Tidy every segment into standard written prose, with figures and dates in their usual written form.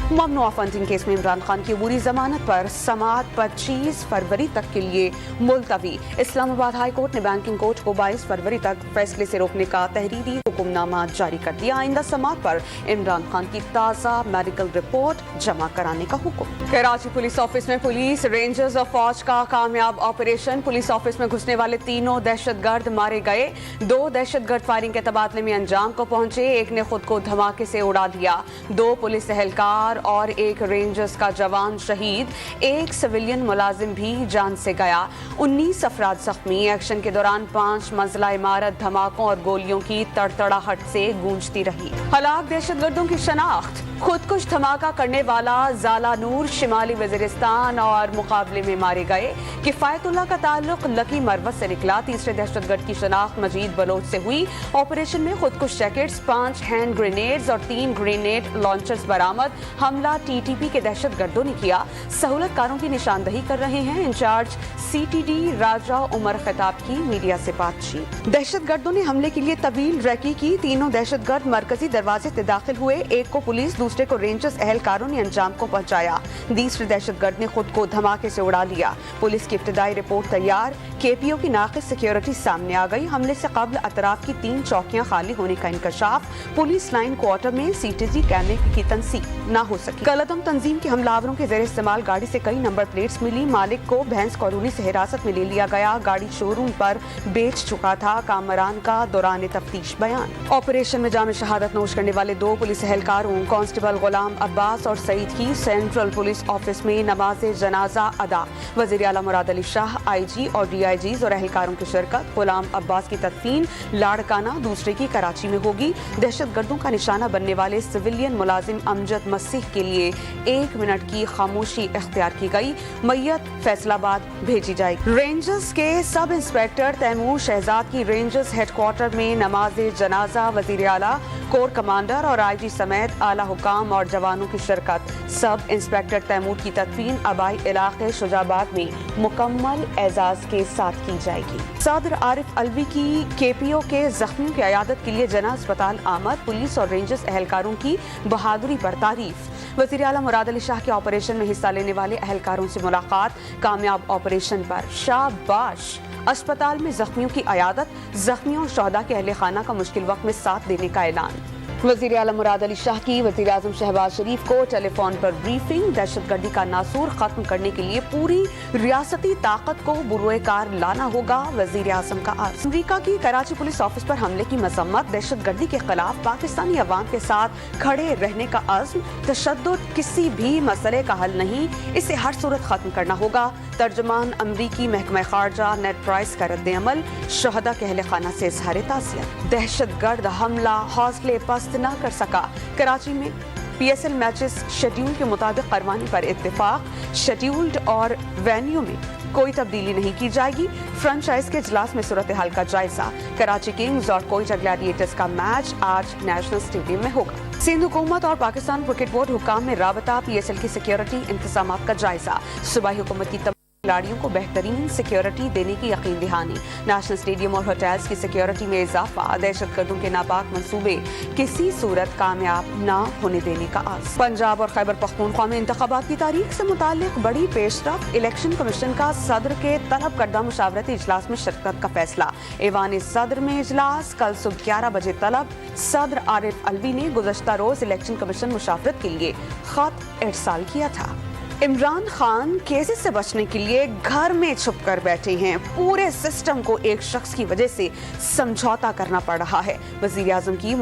ममनुआ funding case में इमरान खान की अबूरी जमानत पर समाअत 25 फरवरी तक के लिए मुलतवी। इस्लामाबाद हाई कोर्ट ने बैंकिंग कोर्ट को 22 फरवरी तक फैसले से रोकने का तहरीरी हुक्मनामा जारी कर दिया। आइंदा समाअत पर इमरान खान की ताज़ा मेडिकल रिपोर्ट जमा कराने का हुक्म। कराची पुलिस ऑफिस में पुलिस रेंजर्स और फौज का कामयाब ऑपरेशन। पुलिस ऑफिस में घुसने वाले तीनों दहशतगर्द मारे गए। 2 दहशतगर्द फायरिंग के तबादले में अंजाम को पहुंचे। एक ने खुद को धमाके से उड़ा दिया। 2 पुलिस एहलकार और 1 रेंजर्स का जवान शहीद। 1 सिविलियन मुलाजिम भी जान से गया। 19 अफराद जख्मी। एक्शन के दौरान 5 मंजिला इमारत धमाकों और गोलियों की तड़तड़ाहट से गूंजती रही। हलाक दहशतगर्दों की शनाख्त। खुदकुश धमाका करने वाला ज़ाला नूर शिमाली वज़ीरिस्तान और मुकाबले में मारे गए। किफ़ायतुल्लाह का ताल्लुक लकी मरवत से निकला। तीसरे दहशतगर्द की शनाख्त मजीद बलोच से हुई। ऑपरेशन में खुदकुश जैकेट्स, 5 हैंड ग्रेनेड्स और 3 ग्रेनेड लॉन्चर्स बरामद। हमला टीटीपी के दहशतगर्दों ने किया। सहूलतकारों की निशानदही कर रहे हैं। इंचार्ज सीटीडी राजा उमर खिताब की मीडिया से बातचीत। दहशतगर्दों ने हमले के लिए तवील रैकी की। तीनों दहशतगर्द मरकजी दरवाजे से दाखिल हुए। एक को पुलिस, दूसरे को रेंजर्स एहलकारों ने अंजाम को पहुंचाया। तीसरे दहशतगर्द ने खुद को धमाके से उड़ा लिया। पुलिस की इब्तिदाई रिपोर्ट तैयार। केपीओ की नाक़िस सिक्योरिटी सामने आ गई। हमले से कबल अतराफ की 3 चौकियां खाली होने का इंकशाफ। पुलिस लाइन क्वार्टर में सीटीजी कैमरे की तनसीब न हो सकी। कलअदम तंजीम के हमलावरों के ज़ेरे इस्तेमाल गाड़ी से कई नंबर प्लेट्स मिली। मालिक को भैंस कॉलोनी से हिरासत में ले लिया गया। गाड़ी शोरूम पर बेच चुका था। कामरान का दौरान तफ्तीश बयान। ऑपरेशन में जाम शहादत नोश करने वाले 2 पुलिस एहलकारों कांस्टेबल गुलाम अब्बास और सईद की सेंट्रल पुलिस ऑफिस में नमाज जनाजा अदा। वज़ीर आला मुराद अली शाह, आईजी और डीआईजीज और एहलकारों की शिरकत। गुलाम अब्बास की तदफीन लाड़काना दूसरे की कराची में होगी। दहशतगर्दों का निशाना बनने वाले सिविलियन मुलाजिम अमजद मसीह के लिए 1 मिनट की खामोशी इख्तियार की गई। मैयत फैसलाबाद भेजी जाएगी। रेंजर्स के सब इंस्पेक्टर तैमूर शहजाद की रेंजर्स हेडक्वार्टर में नमाज जनाजा। वज़ीर आला, कोर कमांडर और आईजी समेत आला हुकाम और जवानों की शिरकत। सब इंस्पेक्टर तैमूर की तदफीन आबाई इलाके शुजाबाद में मुकम्मल एजाज के साथ की जाएगी। सदर आरिफ अलवी की केपीओ के जख्मियों की अयादत के लिए जना अस्पताल आमद। पुलिस और रेंजर्स एहलकारों की बहादुरी पर तारीफ। वज़ीर आला मुराद अली शाह के ऑपरेशन में हिस्सा लेने वाले एहलकारों से मुलाकात। कामयाब ऑपरेशन पर शाबाश। अस्पताल में जख्मियों की अयादत। जख्मियों और शहदा के अहले खाना का मुश्किल वक्त में साथ देने का ऐलान। वज़ीर आला मुराद अली शाह की वज़ीर आज़म शहबाज शरीफ को टेलीफोन पर ब्रीफिंग। दहशतगर्दी का नासूर खत्म करने के लिए पूरी रियासती ताकत को बुरोए कार लाना होगा। वज़ीर आज़म का अर्ज़। अमरीका की कराची पुलिस ऑफिस पर हमले की मजम्मत। दहशतगर्दी के खिलाफ पाकिस्तानी अवाम के साथ खड़े रहने का अज़्म। तशद्दुद किसी भी मसले का हल नहीं, इसे हर सूरत खत्म करना होगा। तर्जुमान अमरीकी महकमा खारजा नेड प्राइस का रद्द अमल। शहदा के अहले खाना से इज़हार ताज़ियत। दहशतगर्द हमला हौसले पस्त न कर सका। कराची में पीएसएल मैचेस शेड्यूल के मुताबिक करवाने पर इत्तेफाक। शेड्यूल्ड और वेन्यू में कोई तब्दीली नहीं की जाएगी। फ्रेंचाइज के इजलास में सूरत हाल का जायजा। कराची किंग्स और कोयटा ग्लैडिएटर्स का मैच आज नेशनल स्टेडियम में होगा। सिंध हुकूमत और पाकिस्तान क्रिकेट बोर्ड हुकाम में राबता। पीएसएल की सिक्योरिटी इंतजामात का जायजा। सूबाई हुकूमत की खिलाड़ियों को बेहतरीन सिक्योरिटी देने की यकीन दहानी। नेशनल स्टेडियम और होटल्स की सिक्योरिटी में इजाफा। दहशतगर्दों के नापाक मंसूबे किसी सूरत कामयाब न होने देने का आस। पंजाब और खैबर पख्तूनख्वा में इंतखाबात की तारीख से मुतालिक बड़ी पेशरफ। इलेक्शन कमीशन का सदर के तलब करदा मुशावरती इजलास में शिरकत का फैसला। ऐवान सदर में इजलास कल सुबह 11 बजे तलब। सदर आरिफ अलवी ने गुज़श्ता रोज इलेक्शन कमीशन मुशावरत के लिए खत इरसाल किया था। इमरान खान केसेस से बचने के लिए घर में छुप कर बैठे हैं। पूरे सिस्टम को एक शख्स की वजह से समझौता करना पड़ रहा है। वज़ीर आज़म के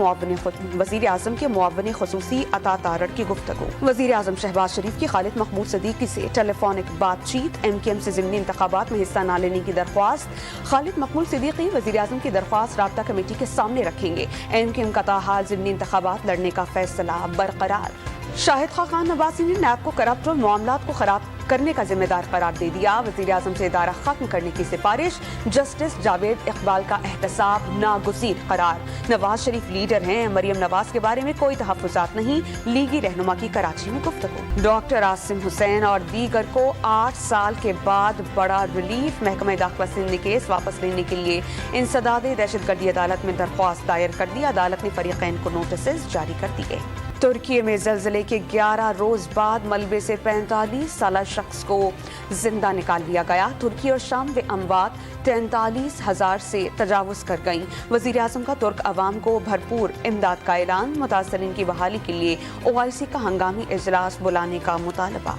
मुआविन ख़ुसूसी अता तारड़ की गुफ्तगू। वज़ीर आज़म शहबाज शरीफ की खालिद महमूद सदीकी से टेलीफोनिक बातचीत। एमकेएम से ज़िमनी इंतखाबात में हिस्सा न लेने की दरख्वास्त। खालिद महमूद सदीकी वज़ीर आज़म की दरख्वास्त राब्ता कमेटी के सामने रखेंगे। एमकेएम का ताहाल ज़िमनी इंतखाबात लड़ने का फैसला बरकरार। शाहिद खान नवाज़ी ने नैब को करप्ट और मामलात को खराब करने का जिम्मेदार करार दे दिया। वज़ीर आज़म से इदारा खत्म करने की सिफारिश। जस्टिस जावेद इकबाल का एहतसाब नागुज़ीर करार। नवाज शरीफ लीडर हैं, मरियम नवाज के बारे में कोई तहफ़्फ़ुज़ात नहीं। लीगी रहनुमा की कराची में गुफ्तगू। डॉक्टर आसिम हुसैन और दीगर को 8 साल के बाद बड़ा रिलीफ। महकमा दाखिला सिंध ने केस वापस लेने के लिए इंसदाद दहशतगर्दी अदालत में दरख्वास्त दायर कर दी। अदालत ने फरीक़ैन को नोटिस जारी कर दिए। ترکی میں زلزلے کے 11 روز بعد ملبے سے 45 سالہ شخص کو زندہ نکال لیا گیا۔ ترکی اور شام میں اموات 43,000 سے تجاوز کر گئیں۔ وزیر اعظم کا ترک عوام کو بھرپور امداد کا اعلان، متاثرین کی بحالی کے لیے OIC کا ہنگامی اجلاس بلانے کا مطالبہ۔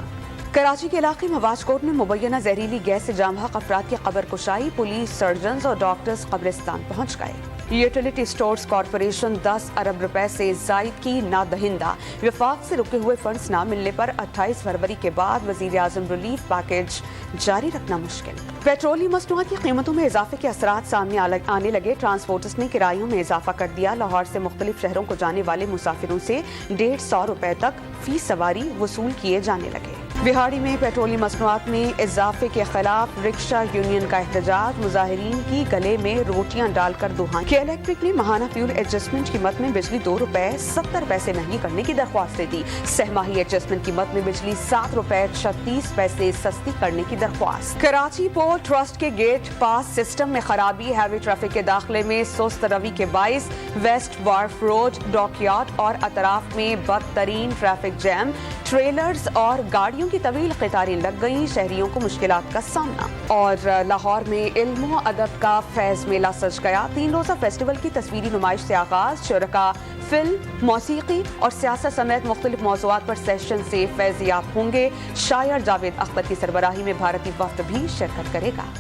کراچی کے علاقے مواج کوٹ میں مبینہ زہریلی گیس سے جام بحق افراد کی قبر کشائی، پولیس، سرجنز اور ڈاکٹرز قبرستان پہنچ گئے۔ یوٹیلیٹی سٹورز کارپوریشن 10 ارب روپے سے زائد کی نادہندہ، وفاق سے رکے ہوئے فنڈز نہ ملنے پر 28 فروری کے بعد وزیر اعظم ریلیف پیکیج جاری رکھنا مشکل۔ پیٹرولیم مصنوعات کی قیمتوں میں اضافے کے اثرات سامنے آنے لگے۔ ٹرانسپورٹرز نے کرایوں میں اضافہ کر دیا۔ لاہور سے مختلف شہروں کو جانے والے مسافروں سے 150 روپے تک فی سواری وصول کیے جانے لگے۔ بہاڑی میں پیٹرولیم مصنوعات میں اضافے کے خلاف رکشہ یونین کا احتجاج، مظاہرین کی گلے میں روٹیاں ڈال کر دہائیں کہ الیکٹرک نے ماہانہ فیول ایڈجسٹمنٹ قیمت میں بجلی 2 روپے 70 پیسے مہنگی کرنے کی درخواست دی۔ سہ ماہی ایڈجسٹمنٹ قیمت میں بجلی 7 روپے 36 پیسے سستی کرنے کی درخواست۔ کراچی پورٹ ٹرسٹ کے گیٹ پاس سسٹم میں خرابی، ہیوی ٹریفک کے داخلے میں سست روی کے باعث ویسٹ وارف روڈ، ڈاک یارڈ اور اطراف میں بدترین ٹریفک جیم، ٹریلرز اور گاڑیوں کی طویل قطاریں لگ گئیں، شہریوں کو مشکلات کا سامنا۔ اور لاہور میں علم و ادب کا فیض میلہ سج گیا۔ 3 روزہ فیسٹیول کی تصویری نمائش سے آغاز، شرکاء فلم، موسیقی اور سیاست سمیت مختلف موضوعات پر سیشن سے فیض یاب ہوں گے۔ شاعر جاوید اختر کی سربراہی میں بھارتی وفد بھی شرکت کرے گا۔